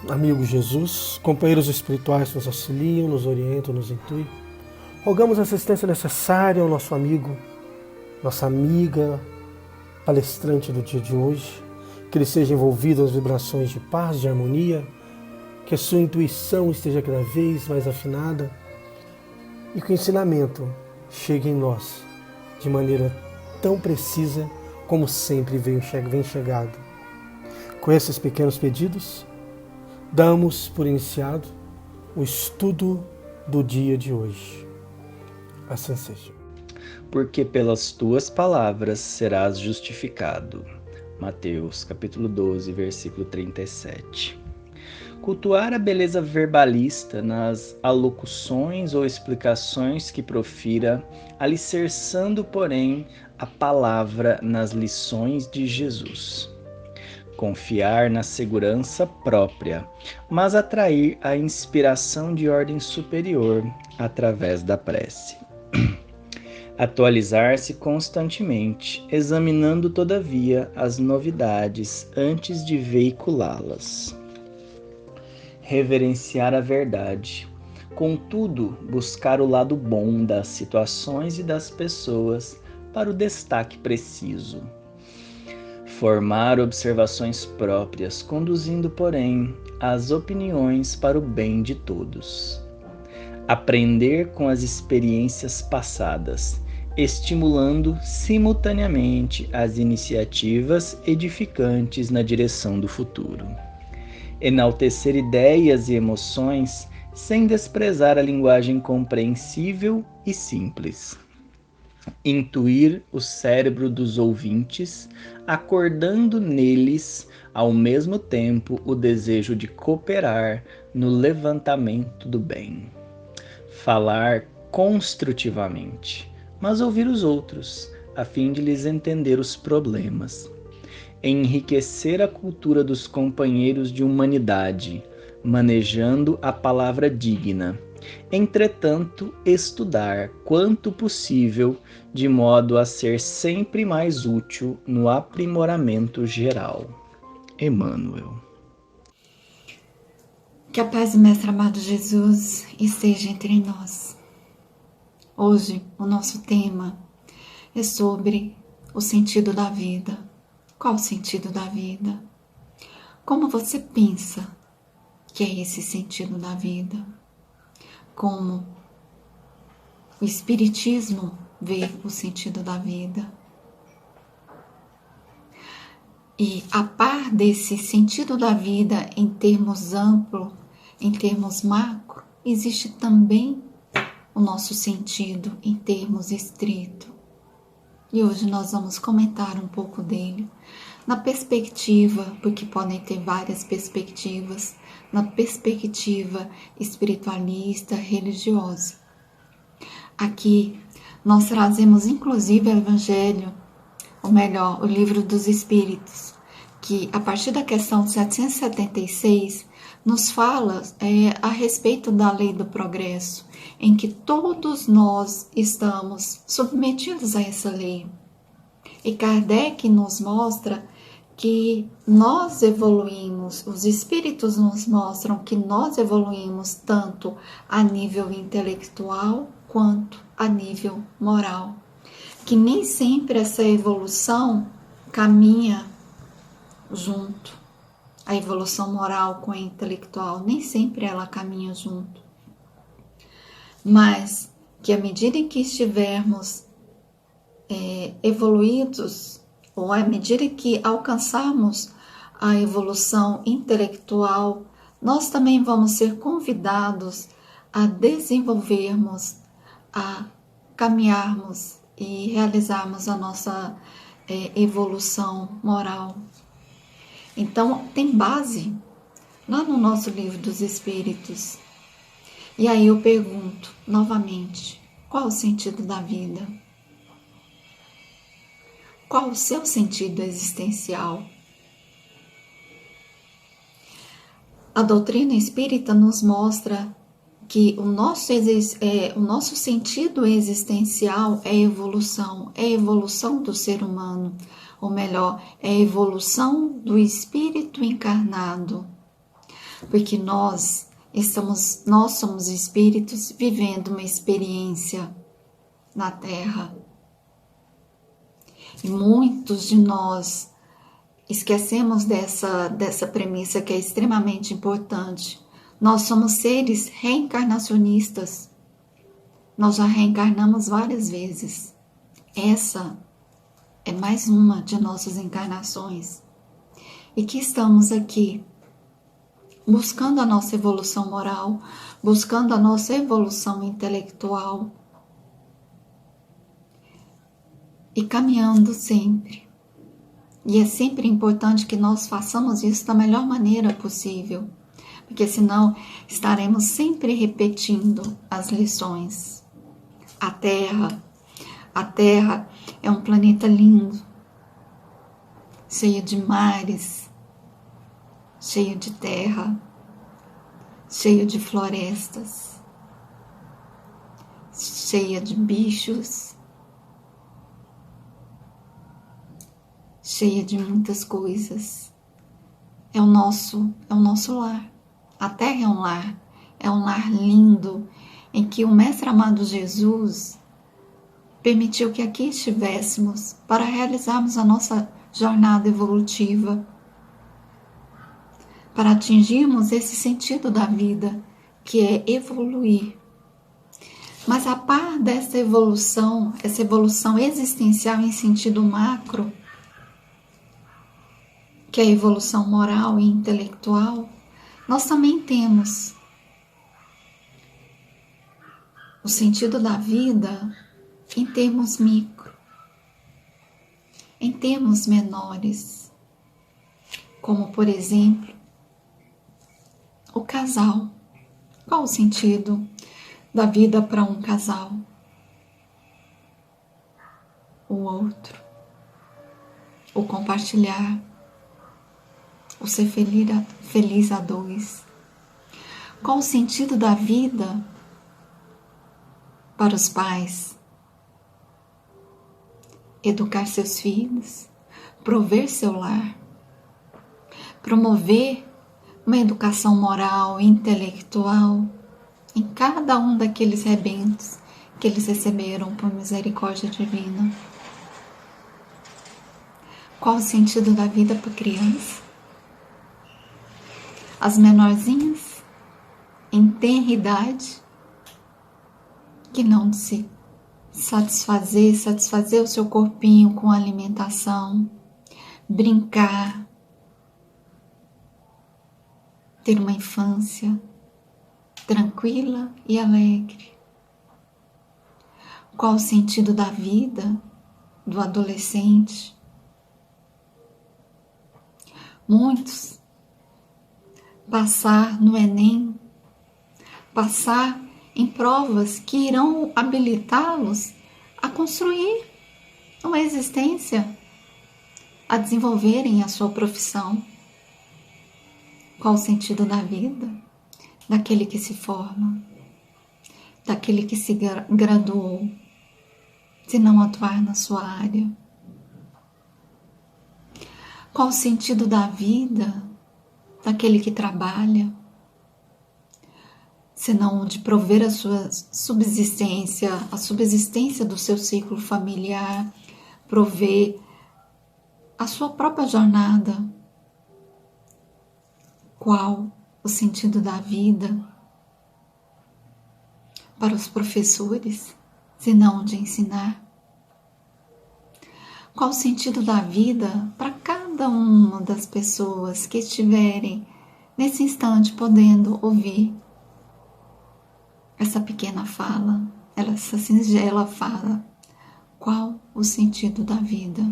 amigo Jesus, companheiros espirituais que nos auxiliam, nos orientam, nos intuem. Rogamos a assistência necessária ao nosso amigo, nossa amiga, palestrante do dia de hoje, que ele seja envolvido nas vibrações de paz, de harmonia, que a sua intuição esteja cada vez mais afinada e que o ensinamento chegue em nós de maneira tão precisa como sempre vem chegado. Com esses pequenos pedidos, damos por iniciado o estudo do dia de hoje. Assim seja. Porque pelas tuas palavras serás justificado. Mateus, capítulo 12, versículo 37. Cultuar a beleza verbalista nas alocuções ou explicações que profira, alicerçando, porém, a palavra nas lições de Jesus. Confiar na segurança própria, mas atrair a inspiração de ordem superior através da prece. Atualizar-se constantemente, examinando todavia as novidades antes de veiculá-las. Reverenciar a verdade, contudo, buscar o lado bom das situações e das pessoas para o destaque preciso. Formar observações próprias, conduzindo, porém, as opiniões para o bem de todos. Aprender com as experiências passadas, estimulando simultaneamente as iniciativas edificantes na direção do futuro. Enaltecer ideias e emoções sem desprezar a linguagem compreensível e simples. Intuir o cérebro dos ouvintes, acordando neles, ao mesmo tempo, o desejo de cooperar no levantamento do bem. Falar construtivamente, mas ouvir os outros, a fim de lhes entender os problemas. Enriquecer a cultura dos companheiros de humanidade, manejando a palavra digna. Entretanto, estudar quanto possível, de modo a ser sempre mais útil no aprimoramento geral. Emmanuel. Que a paz do Mestre amado Jesus esteja entre nós. Hoje, o nosso tema é sobre o sentido da vida. Qual o sentido da vida? Como você pensa que é esse sentido da vida? Como o Espiritismo vê o sentido da vida? E a par desse sentido da vida em termos amplos, em termos macro, existe também o nosso sentido em termos estrito. E hoje nós vamos comentar um pouco dele, na perspectiva, porque podem ter várias perspectivas, na perspectiva espiritualista, religiosa. Aqui nós trazemos inclusive o Evangelho, ou melhor, o Livro dos Espíritos, que a partir da questão 776 nos fala a respeito da lei do progresso, em que todos nós estamos submetidos a essa lei. E Kardec nos mostra que nós evoluímos, os espíritos nos mostram que nós evoluímos tanto a nível intelectual quanto a nível moral. Que nem sempre essa evolução caminha junto. A evolução moral com a intelectual, nem sempre ela caminha junto. Mas que à medida em que estivermos evoluídos, ou à medida que alcançarmos a evolução intelectual, nós também vamos ser convidados a desenvolvermos, a caminharmos e realizarmos a nossa evolução moral. Então, tem base lá no nosso Livro dos Espíritos. E aí eu pergunto novamente, qual o sentido da vida? Qual o seu sentido existencial? A doutrina espírita nos mostra que o nosso sentido existencial é a evolução do ser humano, ou melhor, é a evolução do espírito encarnado. porque nós somos espíritos vivendo uma experiência na Terra. E muitos de nós esquecemos dessa premissa que é extremamente importante. Nós somos seres reencarnacionistas. Nós já reencarnamos várias vezes. Essa é mais uma de nossas encarnações. E que estamos aqui buscando a nossa evolução moral, buscando a nossa evolução intelectual e caminhando sempre. E é sempre importante que nós façamos isso da melhor maneira possível, porque senão estaremos sempre repetindo as lições. A Terra é um planeta lindo, cheio de mares, cheio de terra, cheio de florestas, cheia de bichos, cheia de muitas coisas. É o nosso lar. A Terra é um lar lindo, em que o Mestre amado Jesus permitiu que aqui estivéssemos para realizarmos a nossa jornada evolutiva, para atingirmos esse sentido da vida, que é evoluir. Mas a par dessa evolução, essa evolução existencial em sentido macro, que é a evolução moral e intelectual, nós também temos o sentido da vida em termos micro, em termos menores, como, por exemplo, o casal. Qual o sentido da vida para um casal? O outro, o compartilhar, o ser feliz a dois. Qual o sentido da vida para os pais? Educar seus filhos, prover seu lar, promover uma educação moral e intelectual em cada um daqueles rebentos que eles receberam por misericórdia divina. Qual o sentido da vida para a criança? As menorzinhas, em tenra idade, que não se satisfazer o seu corpinho com alimentação, brincar, ter uma infância tranquila e alegre. Qual o sentido da vida do adolescente? Muitos passar no Enem, passar em provas que irão habilitá-los a construir uma existência, a desenvolverem a sua profissão. Qual o sentido da vida daquele que se forma, daquele que se graduou, se não atuar na sua área? Qual o sentido da vida daquele que trabalha, senão de prover a sua subsistência, a subsistência do seu ciclo familiar, prover a sua própria jornada? Qual o sentido da vida para os professores, senão de ensinar? Qual o sentido da vida para cada uma das pessoas que estiverem nesse instante podendo ouvir essa pequena fala, essa singela fala? Qual o sentido da vida?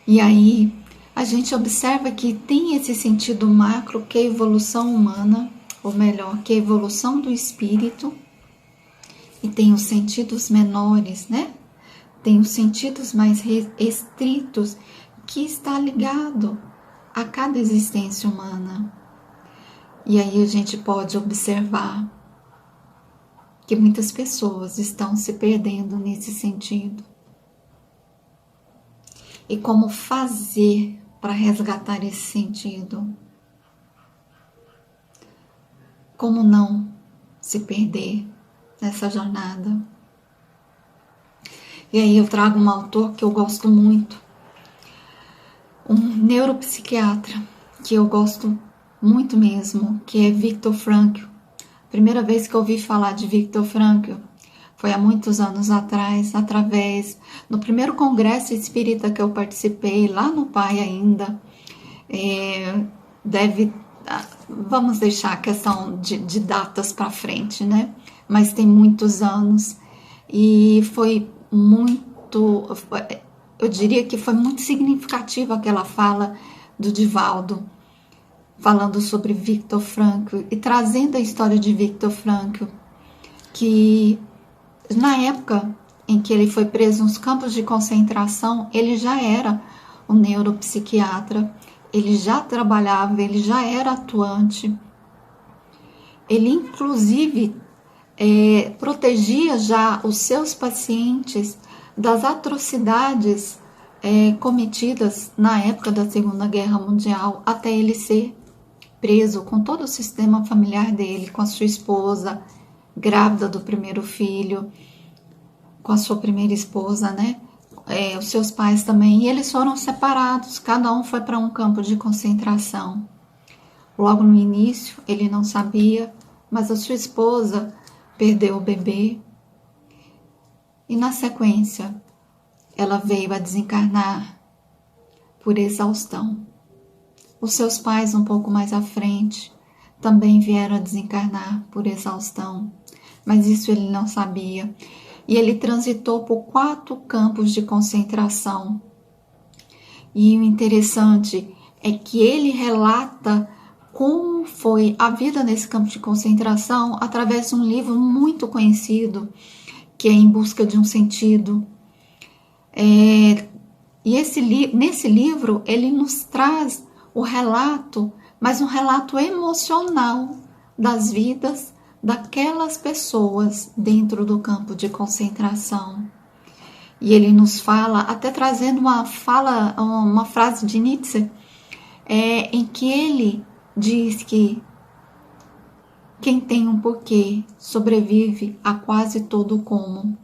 E aí a gente observa que tem esse sentido macro, que é a evolução humana, ou melhor, que é a evolução do espírito, e tem os sentidos menores, né? Tem os sentidos mais restritos, que está ligado a cada existência humana. E aí a gente pode observar que muitas pessoas estão se perdendo nesse sentido. E como fazer para resgatar esse sentido? Como não se perder nessa jornada? E aí eu trago um autor que eu gosto muito, um neuropsiquiatra que eu gosto muito mesmo, que é Viktor Frankl. Primeira vez que eu ouvi falar de Viktor Frankl foi há muitos anos atrás, no primeiro congresso espírita que eu participei, lá no PAI ainda. Vamos deixar a questão de datas para frente, né? Mas tem muitos anos e foi muito, eu diria que foi muito significativa aquela fala do Divaldo, falando sobre Viktor Frankl e trazendo a história de Viktor Frankl, que na época em que ele foi preso nos campos de concentração, ele já era um neuropsiquiatra, ele já trabalhava, ele já era atuante, ele inclusive protegia já os seus pacientes das atrocidades cometidas na época da Segunda Guerra Mundial, até ele ser preso com todo o sistema familiar dele, com a sua esposa, grávida do primeiro filho, com a sua primeira esposa, né? Os seus pais também, e eles foram separados, cada um foi para um campo de concentração. Logo no início, ele não sabia, mas a sua esposa perdeu o bebê, e na sequência, ela veio a desencarnar por exaustão. Os seus pais, um pouco mais à frente, também vieram a desencarnar por exaustão, mas isso ele não sabia. E ele transitou por 4 campos de concentração. E o interessante é que ele relata como foi a vida nesse campo de concentração através de um livro muito conhecido, que é Em Busca de um Sentido. E nesse livro ele nos traz o relato, mas um relato emocional das vidas daquelas pessoas dentro do campo de concentração. E ele nos fala, até trazendo uma frase de Nietzsche, em que ele diz que quem tem um porquê sobrevive a quase todo o como.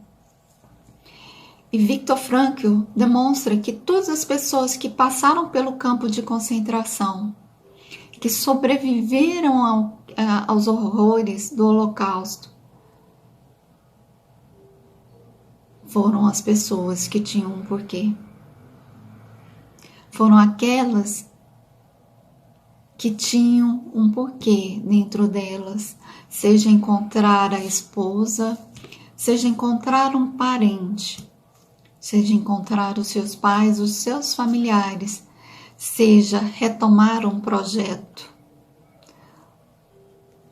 E Viktor Frankl demonstra que todas as pessoas que passaram pelo campo de concentração, que sobreviveram aos horrores do Holocausto, foram as pessoas que tinham um porquê. Foram aquelas que tinham um porquê dentro delas, seja encontrar a esposa, seja encontrar um parente, seja encontrar os seus pais, os seus familiares, seja retomar um projeto.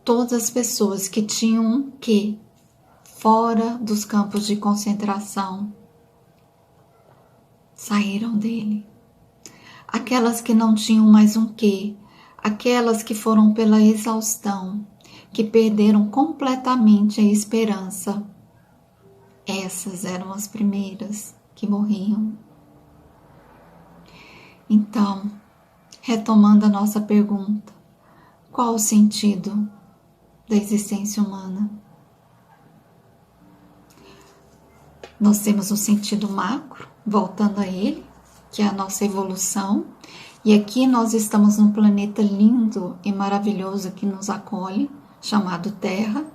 Todas as pessoas que tinham um quê fora dos campos de concentração saíram dele. Aquelas que não tinham mais um quê, aquelas que foram pela exaustão, que perderam completamente a esperança, essas eram as primeiras que morriam. Então, retomando a nossa pergunta, qual o sentido da existência humana? Nós temos um sentido macro, voltando a ele, que é a nossa evolução, e aqui nós estamos num planeta lindo e maravilhoso que nos acolhe, chamado Terra.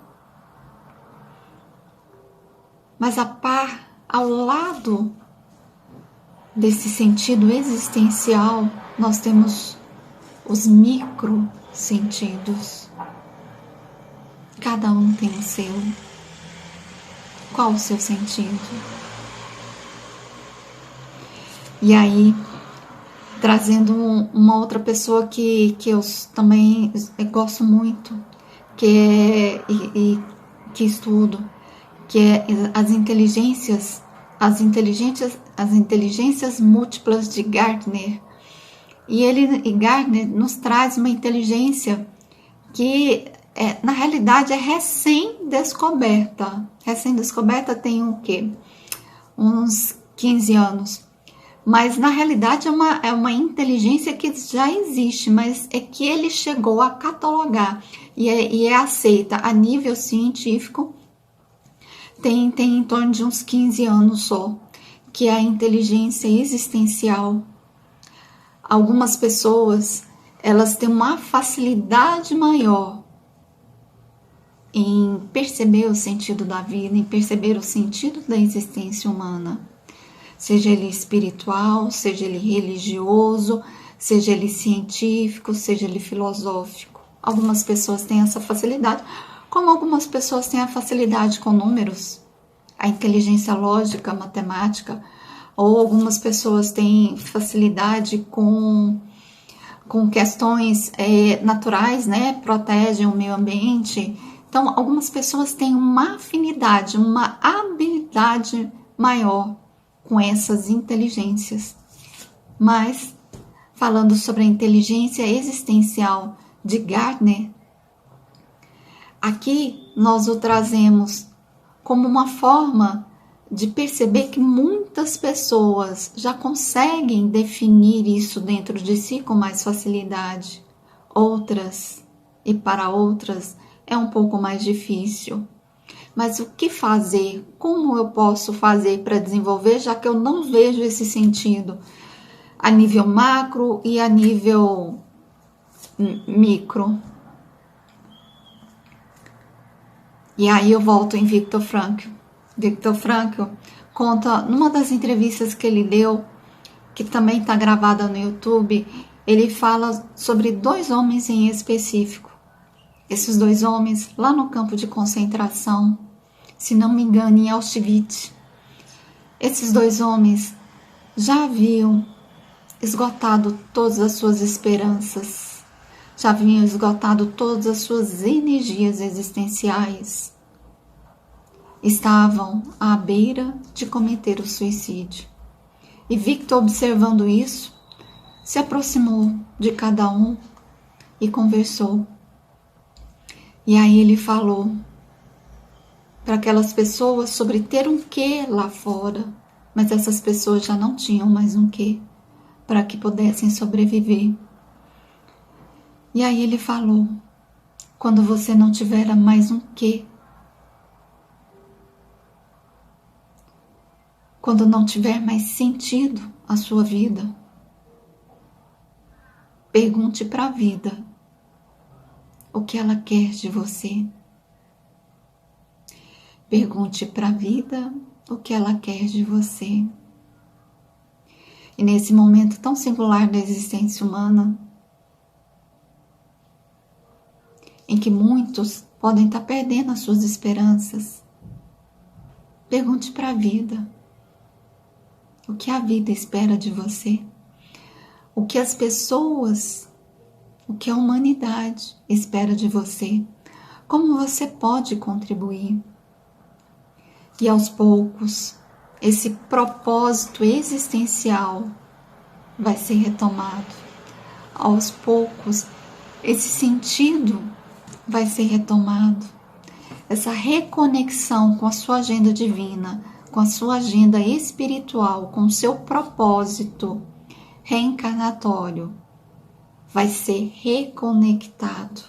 Mas ao lado desse sentido existencial, nós temos os micro sentidos. Cada um tem o seu. Qual o seu sentido? E aí, trazendo uma outra pessoa que eu também gosto muito, que estudo, que é as inteligências múltiplas de Gardner. E Gardner nos traz uma inteligência que na realidade é recém-descoberta. Recém-descoberta tem o quê? Uns 15 anos. Mas na realidade é uma inteligência que já existe, mas é que ele chegou a catalogar e é aceita a nível científico, tem em torno de uns 15 anos só, que é a inteligência existencial. Algumas pessoas, elas têm uma facilidade maior em perceber o sentido da vida, em perceber o sentido da existência humana. Seja ele espiritual, seja ele religioso, seja ele científico, seja ele filosófico. Algumas pessoas têm essa facilidade, como algumas pessoas têm a facilidade com números, a inteligência lógica, matemática, ou algumas pessoas têm facilidade com questões naturais, né? Protegem o meio ambiente. Então, algumas pessoas têm uma afinidade, uma habilidade maior com essas inteligências. Mas, falando sobre a inteligência existencial de Gardner, aqui nós o trazemos como uma forma de perceber que muitas pessoas já conseguem definir isso dentro de si com mais facilidade. Outras, e para outras, é um pouco mais difícil. Mas o que fazer? Como eu posso fazer para desenvolver, já que eu não vejo esse sentido a nível macro e a nível micro? E aí eu volto em Viktor Frankl. Viktor Frankl conta, numa das entrevistas que ele deu, que também está gravada no YouTube, ele fala sobre 2 homens em específico. Esses 2 homens, lá no campo de concentração, se não me engano, em Auschwitz, esses 2 homens já haviam esgotado todas as suas esperanças, já haviam esgotado todas as suas energias existenciais. Estavam à beira de cometer o suicídio. E Viktor, observando isso, se aproximou de cada um e conversou. E aí ele falou para aquelas pessoas sobre ter um quê lá fora, mas essas pessoas já não tinham mais um quê para que pudessem sobreviver. E aí ele falou: quando você não tiver mais um quê, quando não tiver mais sentido a sua vida, pergunte para a vida o que ela quer de você. Pergunte para a vida o que ela quer de você. E nesse momento tão singular da existência humana, em que muitos podem estar perdendo as suas esperanças, pergunte para a vida o que a vida espera de você, o que as pessoas, o que a humanidade espera de você, como você pode contribuir. E aos poucos, esse propósito existencial vai ser retomado. Aos poucos, esse sentido vai ser retomado. Essa reconexão com a sua agenda divina, com a sua agenda espiritual, com o seu propósito reencarnatório, vai ser reconectado.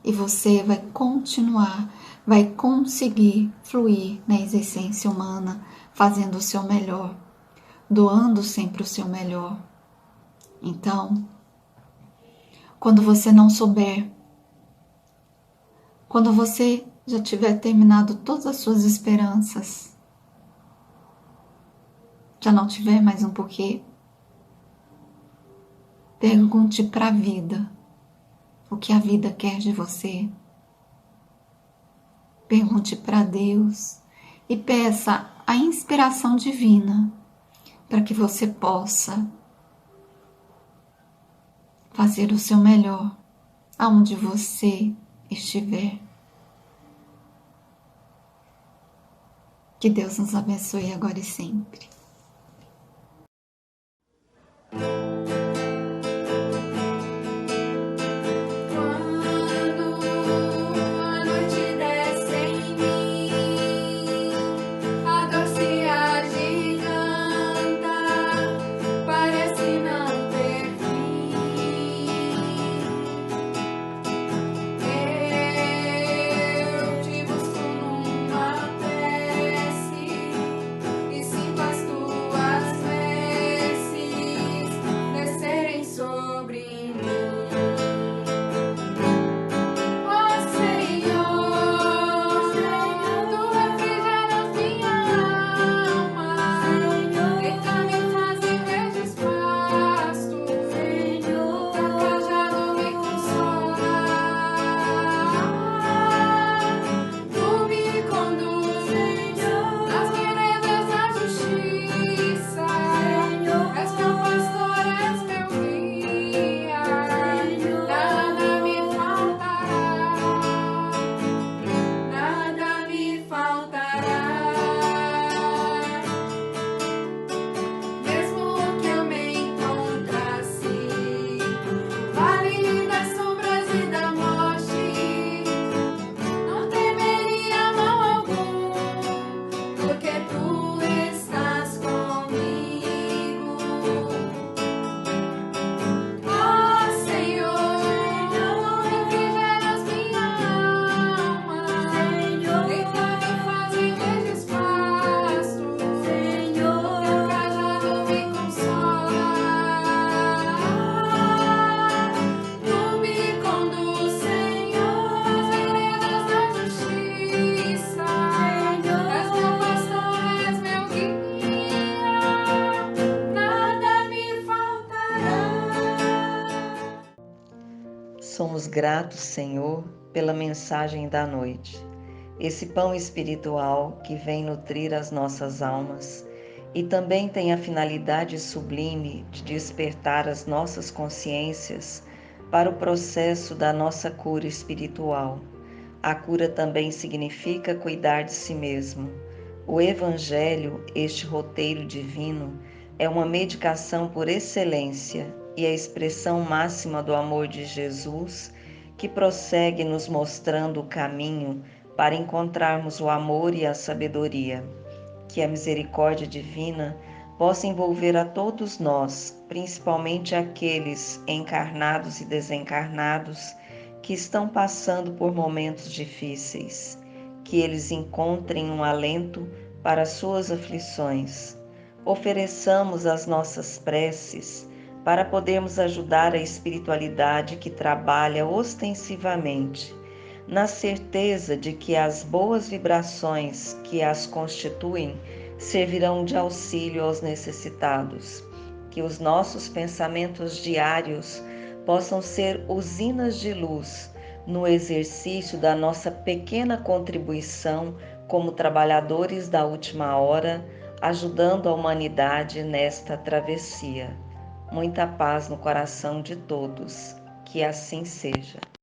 E você vai continuar, vai conseguir fluir na existência humana, fazendo o seu melhor, doando sempre o seu melhor. Então, quando você não souber, quando você já tiver terminado todas as suas esperanças, já não tiver mais um porquê, pergunte para a vida o que a vida quer de você. Pergunte para Deus e peça a inspiração divina para que você possa fazer o seu melhor aonde você estiver. Que Deus nos abençoe agora e sempre. somos gratos, Senhor, pela mensagem da noite, esse pão espiritual que vem nutrir as nossas almas e também tem a finalidade sublime de despertar as nossas consciências para o processo da nossa cura espiritual. A cura também significa cuidar de si mesmo. O Evangelho, este roteiro divino, é uma medicação por excelência e a expressão máxima do amor de Jesus, que prossegue nos mostrando o caminho para encontrarmos o amor e a sabedoria. Que a misericórdia divina possa envolver a todos nós, principalmente aqueles encarnados e desencarnados que estão passando por momentos difíceis, que eles encontrem um alento para suas aflições. Ofereçamos as nossas preces para podermos ajudar a espiritualidade que trabalha ostensivamente, na certeza de que as boas vibrações que as constituem servirão de auxílio aos necessitados. Que os nossos pensamentos diários possam ser usinas de luz no exercício da nossa pequena contribuição como trabalhadores da última hora, ajudando a humanidade nesta travessia. Muita paz no coração de todos. Que assim seja.